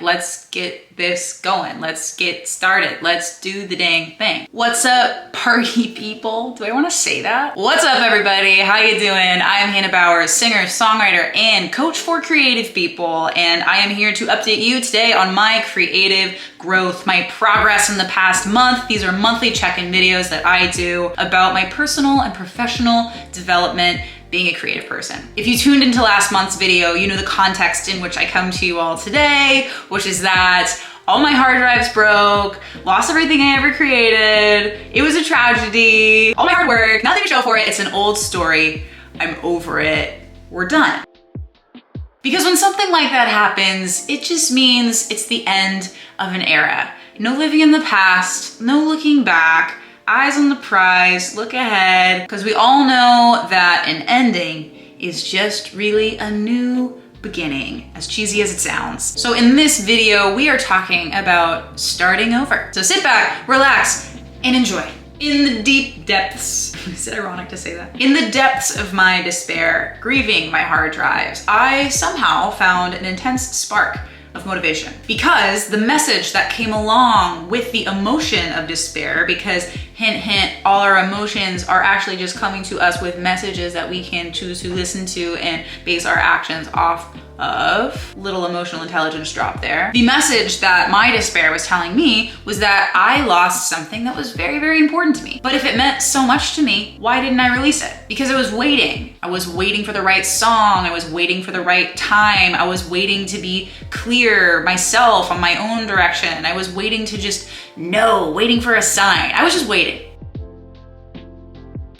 Let's get this going. Let's get started. Let's do the dang thing. What's up, party people? Do I want to say that? What's up, everybody? How you doing? I am Hannah Bowers, singer, songwriter, and coach for creative people, and I am here to update you today on my creative growth, my progress in the past month. These are monthly check-in videos that I do about my personal and professional development being a creative person. If you tuned into last month's video, you know the context in which I come to you all today, which is that all my hard drives broke, lost everything I ever created. It was a tragedy. All my hard work, nothing to show for it. It's an old story. I'm over it. We're done. Because when something like that happens, it just means it's the end of an era. No living in the past, no looking back, eyes on the prize, look ahead, because we all know that an ending is just really a new beginning, as cheesy as it sounds. So in this video, we are talking about starting over. So sit back, relax, and enjoy. In the deep depths, is it ironic to say that? In the depths of my despair, grieving my hard drives, I somehow found an intense spark of motivation, because the message that came along with the emotion of despair, because hint, hint, all our emotions are actually just coming to us with messages that we can choose to listen to and base our actions off of. Little emotional intelligence drop there. The message that my despair was telling me was that I lost something that was very, very important to me. But if it meant so much to me, why didn't I release it? Because I was waiting. I was waiting for the right song. I was waiting for the right time. I was waiting to be clear myself on my own direction. I was waiting to just know, waiting for a sign. I was just waiting.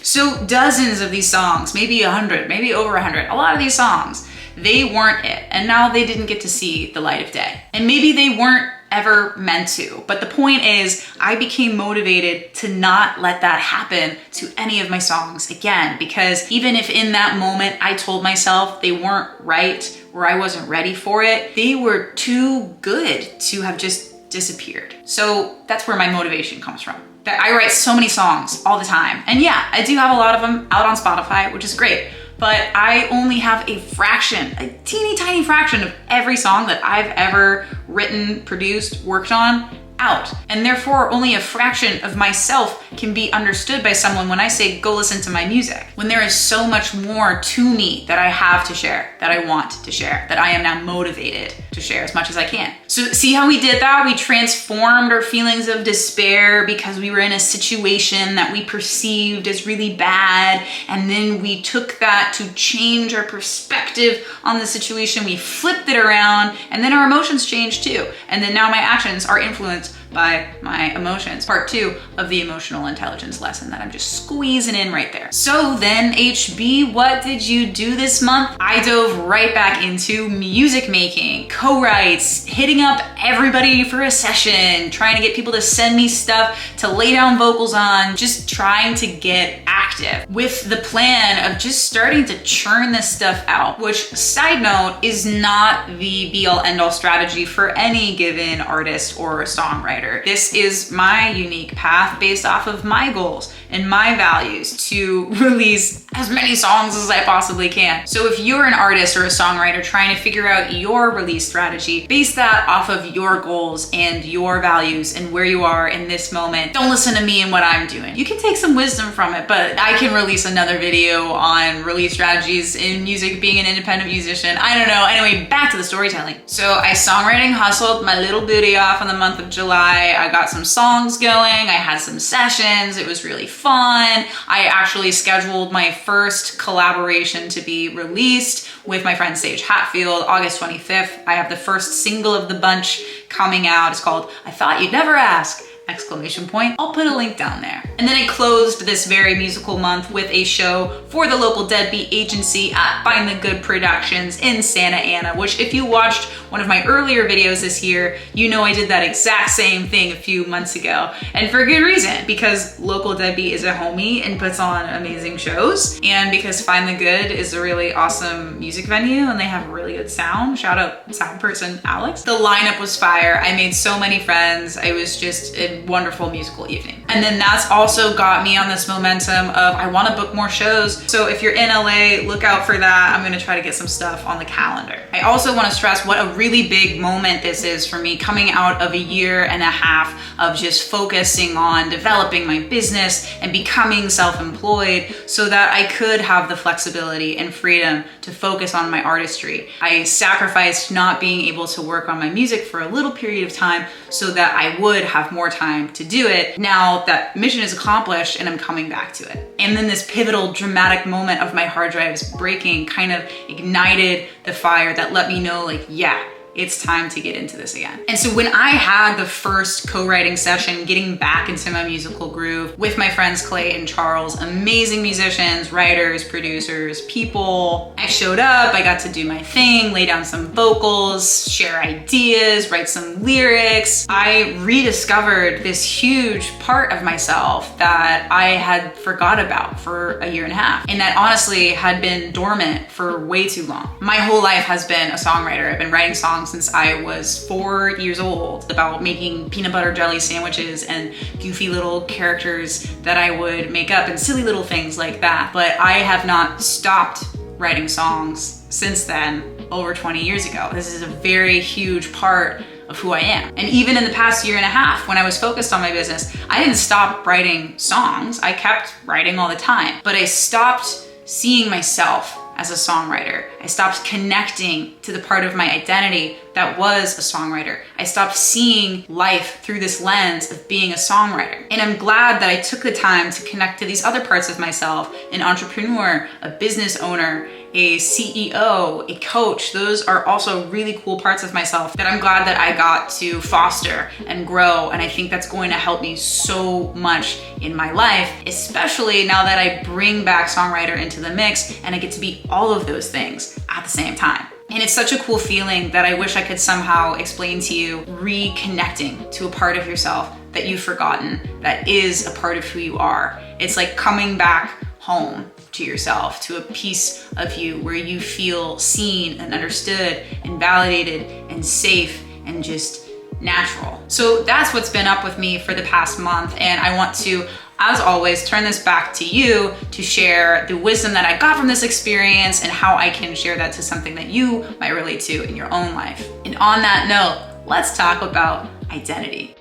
So dozens of these songs, maybe 100, maybe over 100, a lot of these songs, they weren't it. And now they didn't get to see the light of day. And maybe they weren't ever meant to. But the point is, I became motivated to not let that happen to any of my songs again. Because even if in that moment I told myself they weren't right or I wasn't ready for it, they were too good to have just disappeared. So that's where my motivation comes from. That I write so many songs all the time. And yeah, I do have a lot of them out on Spotify, which is great. But I only have a fraction, a teeny tiny fraction of every song that I've ever written, produced, worked on out. And therefore only a fraction of myself can be understood by someone when I say, go listen to my music. When there is so much more to me that I have to share, that I want to share, that I am now motivated to share as much as I can. So see how we did that? We transformed our feelings of despair because we were in a situation that we perceived as really bad. And then we took that to change our perspective on the situation. We flipped it around, and then our emotions changed too. And then now my actions are influenced by my emotions. Part 2 of the emotional intelligence lesson that I'm just squeezing in right there. So then HB, what did you do this month? I dove right back into music making, co-writes, hitting up everybody for a session, trying to get people to send me stuff to lay down vocals on, just trying to get active with the plan of just starting to churn this stuff out, which, side note, is not the be-all end-all strategy for any given artist or songwriter. This is my unique path based off of my goals and my values to release as many songs as I possibly can. So if you're an artist or a songwriter trying to figure out your release strategy, base that off of your goals and your values and where you are in this moment. Don't listen to me and what I'm doing. You can take some wisdom from it, but I can release another video on release strategies in music, being an independent musician. I don't know. Anyway, back to the storytelling. So I songwriting hustled my little booty off in the month of July. I got some songs going. I had some sessions. It was really fun. I actually scheduled my first collaboration to be released with my friend Sage Hatfield, August 25th. I have the first single of the bunch coming out. It's called I Thought You'd Never Ask! Exclamation point. I'll put a link down there. And then I closed this very musical month with a show for the local deadbeat agency at Find the Good Productions in Santa Ana, which if you watched one of my earlier videos this year, you know I did that exact same thing a few months ago. And for good reason, because local deadbeat is a homie and puts on amazing shows, and because Find the Good is a really awesome music venue and they have really good sound. Shout out sound person Alex. The lineup was fire. I made so many friends. It was just a wonderful musical evening. And then that's also got me on this momentum of I want to book more shows. So if you're in LA, look out for that. I'm going to try to get some stuff on the calendar. I also want to stress what a really big moment this is for me, coming out of a year and a half of just focusing on developing my business and becoming self-employed so that I could have the flexibility and freedom to focus on my artistry. I sacrificed not being able to work on my music for a little period of time so that I would have more time to do it. Now that mission is accomplished and I'm coming back to it. And then this pivotal dramatic moment of my hard drives breaking kind of ignited the fire that let me know, like, yeah, it's time to get into this again. And so when I had the first co-writing session, getting back into my musical groove with my friends Clay and Charles, amazing musicians, writers, producers, people, I showed up, I got to do my thing, lay down some vocals, share ideas, write some lyrics. I rediscovered this huge part of myself that I had forgot about for a year and a half, and that honestly had been dormant for way too long. My whole life has been a songwriter. I've been writing songs since I was 4 years old, about making peanut butter jelly sandwiches and goofy little characters that I would make up and silly little things like that. But I have not stopped writing songs since then, over 20 years ago. This is a very huge part of who I am. And even in the past year and a half, when I was focused on my business, I didn't stop writing songs. I kept writing all the time, but I stopped seeing myself as a songwriter. I stopped connecting to the part of my identity that was a songwriter. I stopped seeing life through this lens of being a songwriter. And I'm glad that I took the time to connect to these other parts of myself: an entrepreneur, a business owner, a CEO, a coach. Those are also really cool parts of myself that I'm glad that I got to foster and grow. And I think that's going to help me so much in my life, especially now that I bring back songwriter into the mix and I get to be all of those things at the same time. And it's such a cool feeling that I wish I could somehow explain to you, reconnecting to a part of yourself that you've forgotten, that is a part of who you are. It's like coming back home to yourself, to a piece of you where you feel seen and understood and validated and safe and just natural. So that's what's been up with me for the past month. And I want to, as always, turn this back to you to share the wisdom that I got from this experience and how I can share that to something that you might relate to in your own life. And on that note, let's talk about identity.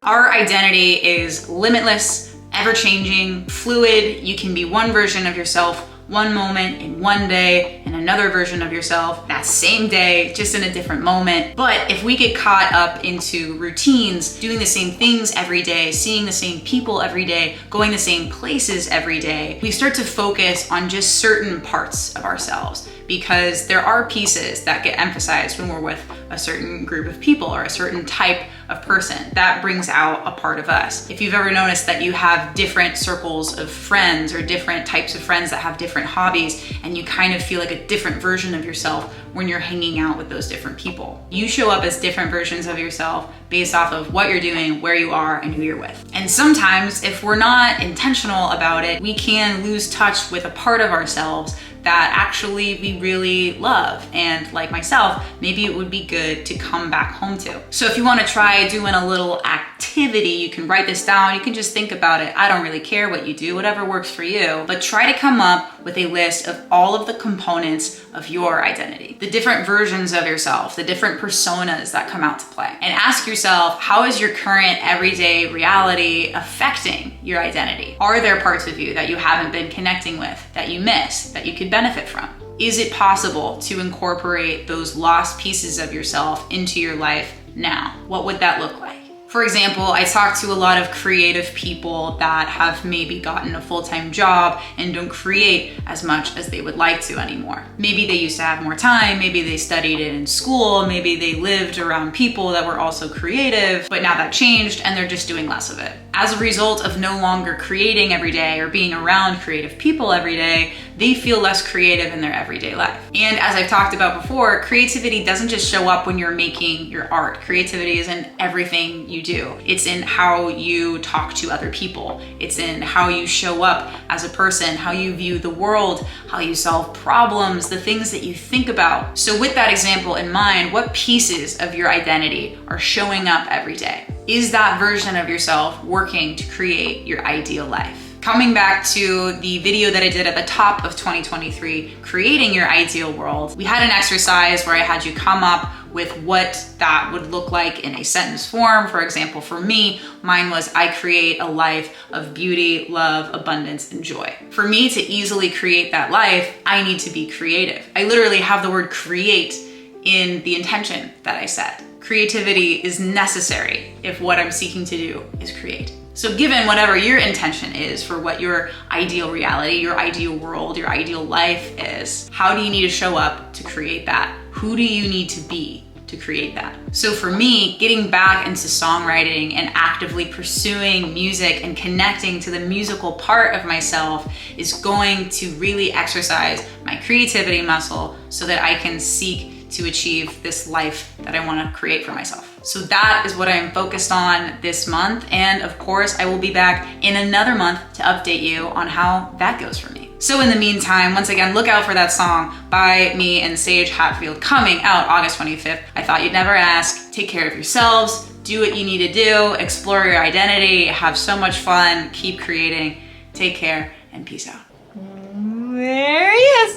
Our identity is limitless, ever-changing, fluid. You can be one version of yourself one moment in one day and another version of yourself that same day, just in a different moment. But if we get caught up into routines, doing the same things every day, seeing the same people every day, going the same places every day, we start to focus on just certain parts of ourselves, because there are pieces that get emphasized when we're with a certain group of people or a certain type of person. That brings out a part of us. If you've ever noticed that you have different circles of friends or different types of friends that have different hobbies, and you kind of feel like a different version of yourself when you're hanging out with those different people. You show up as different versions of yourself based off of what you're doing, where you are, and who you're with. And sometimes, if we're not intentional about it, we can lose touch with a part of ourselves that actually we really love. And like myself, maybe it would be good to come back home to. So if you want to try doing a little activity, you can write this down. You can just think about it. I don't really care what you do, whatever works for you. But try to come up with a list of all of the components of your identity, the different versions of yourself, the different personas that come out to play. And ask yourself, how is your current everyday reality affecting your identity? Are there parts of you that you haven't been connecting with, that you miss, that you could benefit from? Is it possible to incorporate those lost pieces of yourself into your life now? What would that look like? For example, I talk to a lot of creative people that have maybe gotten a full-time job and don't create as much as they would like to anymore. Maybe they used to have more time, maybe they studied it in school, maybe they lived around people that were also creative, but now that changed and they're just doing less of it. As a result of no longer creating every day or being around creative people every day, they feel less creative in their everyday life. And as I've talked about before, creativity doesn't just show up when you're making your art. Creativity is in everything you do. It's in how you talk to other people. It's in how you show up as a person, how you view the world, how you solve problems, the things that you think about. So with that example in mind, what pieces of your identity are showing up every day? Is that version of yourself working to create your ideal life? Coming back to the video that I did at the top of 2023, creating your ideal world, we had an exercise where I had you come up with what that would look like in a sentence form. For example, for me, mine was, I create a life of beauty, love, abundance, and joy. For me to easily create that life, I need to be creative. I literally have the word create in the intention that I set. Creativity is necessary if what I'm seeking to do is create. So given whatever your intention is for what your ideal reality, your ideal world, your ideal life is, how do you need to show up to create that? Who do you need to be to create that? So for me, getting back into songwriting and actively pursuing music and connecting to the musical part of myself is going to really exercise my creativity muscle so that I can seek to achieve this life that I want to create for myself. So that is what I'm focused on this month. And of course, I will be back in another month to update you on how that goes for me. So in the meantime, once again, look out for that song by me and Sage Hatfield coming out August 25th. I thought you'd never ask. Take care of yourselves, do what you need to do, explore your identity, have so much fun, keep creating. Take care and peace out. There he is.